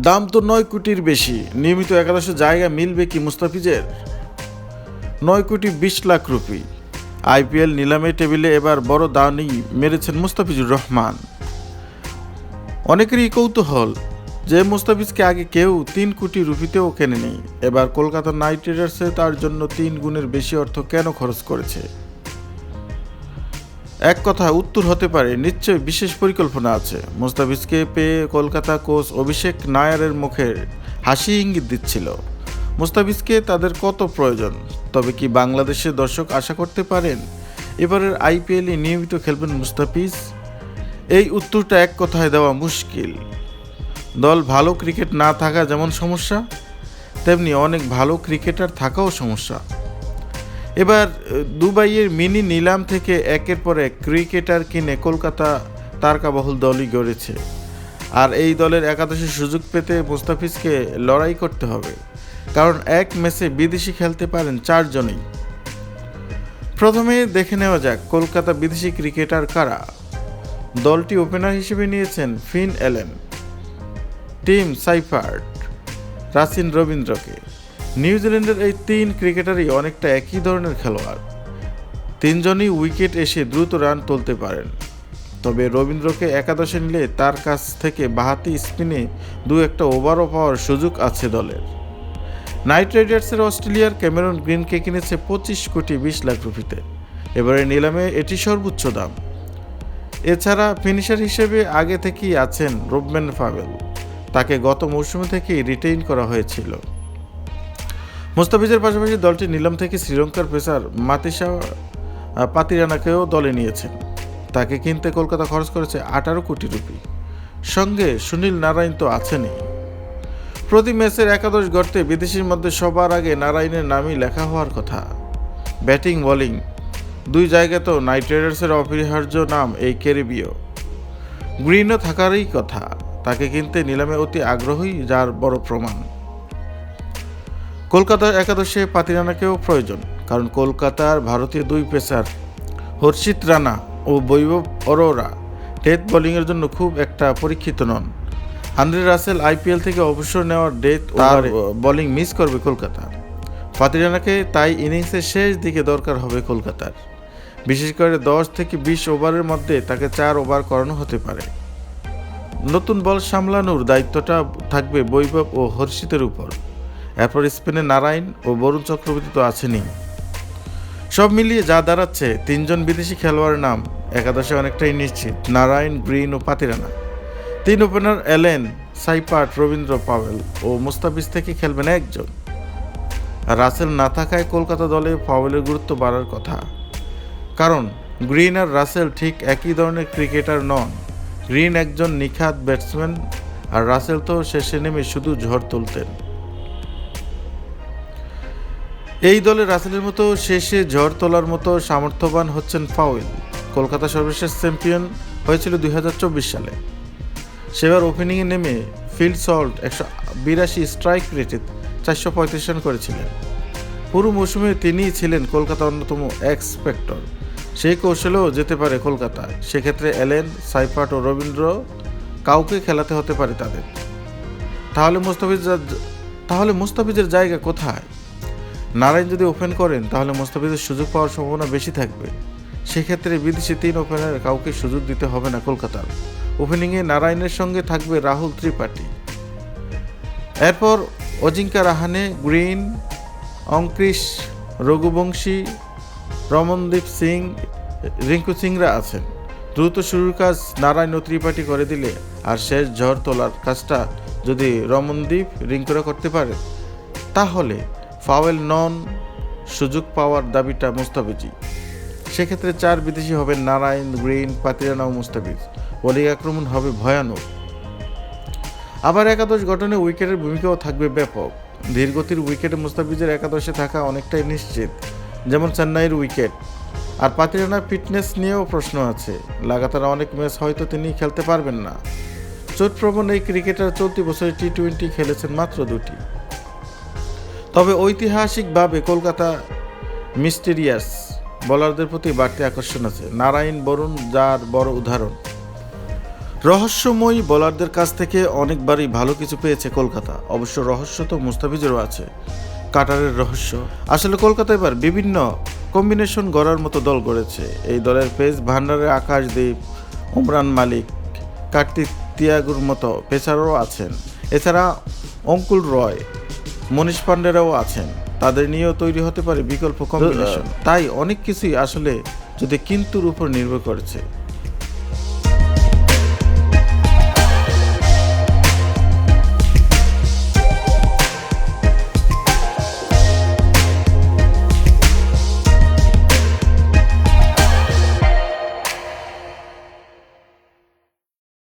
দাম তো 9 কোটির বেশি। নিয়মিত একাদশে জায়গা মিলবে কি মুস্তাফিজের? 9 কোটি 20 লাখ রুপি। আইপিএল নিলামে টেবিলে এবার বড় দানই মেরেছেন মুস্তাফিজুর রহমান। অনেকেরই কৌতূহল যে মুস্তাফিজকে আগে কেউ 3 কোটি রুপিতেও কেনেনি, এবার কলকাতা নাইট রাইডার্সে তার জন্য 3 গুণের বেশি অর্থ কেন খরচ করেছে। এক কথা উত্তর হতে পারে নিশ্চয়ই বিশেষ পরিকল্পনা আছে। মুস্তাফিজকে পেয়ে কলকাতা কোচ অভিষেক নায়ারের মুখে হাসি ইঙ্গিত দিচ্ছিল মুস্তাফিজকে তাদের কত প্রয়োজন। তবে কি বাংলাদেশের দর্শক আশা করতে পারেন এবারের আইপিএলে নিয়মিত খেলবেন মুস্তাফিজ? এই উত্তরটা এক কথায় দেওয়া মুশকিল। দল ভালো ক্রিকেট না থাকা যেমন সমস্যা, তেমনি অনেক ভালো ক্রিকেটার থাকাও সমস্যা। এবার দুবাইয়ের মিনি নিলাম থেকে একের পর এক ক্রিকেটার কিনে কলকাতা তারকাবহুল দলই গড়েছে। আর এই দলের একাদশে সুযোগ পেতে মুস্তাফিজকে লড়াই করতে হবে, কারণ এক ম্যাচে বিদেশি খেলতে পারেন 4 জনই। প্রথমে দেখে নেওয়া যাক কলকাতা বিদেশি ক্রিকেটার কারা। দলটি ওপেনার হিসেবে নিয়েছেন Finn Allen, Tim Seifert, Rachin রবীন্দ্রকে। নিউজিল্যান্ডের এই 3 ক্রিকেটারই অনেকটা একই ধরনের খেলোয়াড়। 3 জনই উইকেট এসে দ্রুত রান তুলতে পারেন। তবে রবীন্দ্রকে একাদশে নিলে তার কাছ থেকে বাঁহাতি স্পিনে 2-1 ওভারও পাওয়ার সুযোগ আছে দলের। নাইট রাইডার্সের অস্ট্রেলিয়ার ক্যামেরন গ্রিনকে কিনেছে 25 কোটি 20 লাখ রুপিতে। এবারে নিলামে এটি সর্বোচ্চ দাম। এছাড়া ফিনিশার হিসেবে আগে থেকেই আছেন রোবম্যান পাভেল, তাকে গত মৌসুমে থেকেই রিটেইন করা হয়েছিল। মুস্তাফিজের পাশাপাশি দলটি নিলাম থেকে শ্রীলঙ্কার পেসার মাতিসা পাতিরানাকেও দলে নিয়েছেন। তাকে কিনতে কলকাতা খরচ করেছে 18 কোটি রুপি। সঙ্গে সুনীল নারায়ণ তো আছেনই। প্রতি ম্যাচের একাদশ গড়তে বিদেশির মধ্যে সবার আগে নারায়ণের নামই লেখা হওয়ার কথা। ব্যাটিং বোলিং 2 জায়গায় তো নাইট রাইডার্সের অপরিহার্য নাম এই ক্যারিবীয়। গ্রিনও থাকারই কথা। তাকে কিনতে নিলামে অতি আগ্রহী, যার বড় প্রমাণ। কলকাতার একাদশে পাতিরানাকেও প্রয়োজন, কারণ কলকাতার ভারতীয় 2 পেসার হর্ষিত রানা ও বৈভব অরোরা ডেথ বোলিংয়ের জন্য খুব একটা পরীক্ষিত নন। আন্দ্রে রাসেল আইপিএল থেকে অবসর নেওয়ার ডেথ তার বোলিং মিস করবে কলকাতা। পাতিরানাকে তাই ইনিংসের শেষ দিকে দরকার হবে কলকাতার। বিশেষ করে 10 থেকে 20 ওভারের মধ্যে তাকে 4 ওভার করানো হতে পারে। নতুন বল সামলানোর দায়িত্বটা থাকবে বৈভব ও হর্ষিতের উপর। এরপর স্পেনে নারায়ণ ও বরুণ চক্রবর্তী তো আছেনই। সব মিলিয়ে যা দাঁড়াচ্ছে 3 জন বিদেশি খেলোয়াড়ের নাম একাদশে অনেকটাই নিশ্চিত: নারায়ণ, গ্রিন ও Pathirana. 3 opener Allen, Seifert, Ravindra, Powell ও মুস্তাফিজ থেকে খেলবেন 1 জন। আর রাসেল না থাকায় কলকাতা দলে পাভেলের গুরুত্ব বাড়ার কথা, কারণ গ্রিন আর রাসেল ঠিক একই ধরনের ক্রিকেটার নন। গ্রিন একজন নিখাত ব্যাটসম্যান, আর রাসেল তো শেষে নেমে শুধু ঝড় তুলতেন। এই দলে রাসেলের মতো শেষে ঝড় তোলার মতো সামর্থ্যবান হচ্ছেন পাওয়েল। কলকাতা সর্বশেষ চ্যাম্পিয়ন হয়েছিল 2024 সালে। সেবার ওপেনিংয়ে নেমে ফিল্ড সল্ট 182 স্ট্রাইক রেটে 435 রান করেছিলেন। পুরো মৌসুমে তিনিই ছিলেন কলকাতার অন্যতম এক্স ফ্যাক্টর। সেই কৌশলেও যেতে পারে কলকাতা। সেক্ষেত্রে অ্যালেন, সাইফার্ট ও রবীন্দ্র কাউকে খেলাতে হতে পারে তাদের। তাহলে মুস্তাফিজের জায়গা কোথায়? নারায়ণ যদি ওপেন করেন তাহলে মুস্তাফিজের সুযোগ পাওয়ার সম্ভাবনা বেশি থাকবে। সেক্ষেত্রে বিদেশি 3 ওপেনারের কাউকে সুযোগ দিতে হবে না কলকাতার। ওপেনিংয়ে নারায়ণের সঙ্গে থাকবে রাহুল ত্রিপাঠী। এরপর অজিঙ্কা রাহানে, গ্রিন, অঙ্কৃশ, রঘুবংশী, রমনদীপ সিং, রিঙ্কু সিংরা আছেন। দ্রুত শুরুর কাজ নারায়ণ ও ত্রিপাঠী করে দিলে, আর শেষ ঝড় তোলার কাজটা যদি রমনদীপ, রিঙ্কুরা করতে পারে, তাহলে পাওয়েল নন, সুযোগ পাওয়ার দাবিটা মুস্তাফিজই। সেক্ষেত্রে 4 বিদেশি হবেন নারায়ণ, গ্রিন, পাতিরানা ও মুস্তাফিজ। বোলিং আক্রমণ হবে ভয়ানক। আবার একাদশ গঠনে উইকেটের ভূমিকাও থাকবে ব্যাপক। ধীরগতির উইকেটে মুস্তাফিজের একাদশে থাকা অনেকটাই নিশ্চিত, যেমন চেন্নাইয়ের উইকেট। আর পাতিরানার ফিটনেস নিয়েও প্রশ্ন আছে। লাগাতার অনেক ম্যাচ হয়তো তিনি খেলতে পারবেন না। চোটপ্রবণ এই ক্রিকেটার চলতি বছরে টি-20 খেলেছেন মাত্র 2টি। তবে ঐতিহাসিকভাবে কলকাতা মিস্টেরিয়াস বোলারদের প্রতি বাড়তি আকর্ষণ আছে। নারায়ণ, বরুণ যার বড় উদাহরণ। রহস্যময়ী বোলারদের কাছ থেকে অনেকবারই ভালো কিছু পেয়েছে কলকাতা। অবশ্য রহস্য তো মুস্তাফিজেরও আছে। কাটারের রহস্য আসলে কলকাতা এবার বিভিন্ন কম্বিনেশন গড়ার মতো দল গড়েছে। এই দলের পেস ভান্ডারে আকাশদীপ, উমরান মালিক, কার্তিক তিয়াগুর মতো পেসারও আছেন। এছাড়া অঙ্কুল রয়, মনীষ পান্ডেরাও আছেন। তাদের নিয়েও তৈরি হতে পারে বিকল্প কম্বিনেশন। তাই অনেক কিছুই আসলে যদি কিন্তুর উপর নির্ভর করেছে।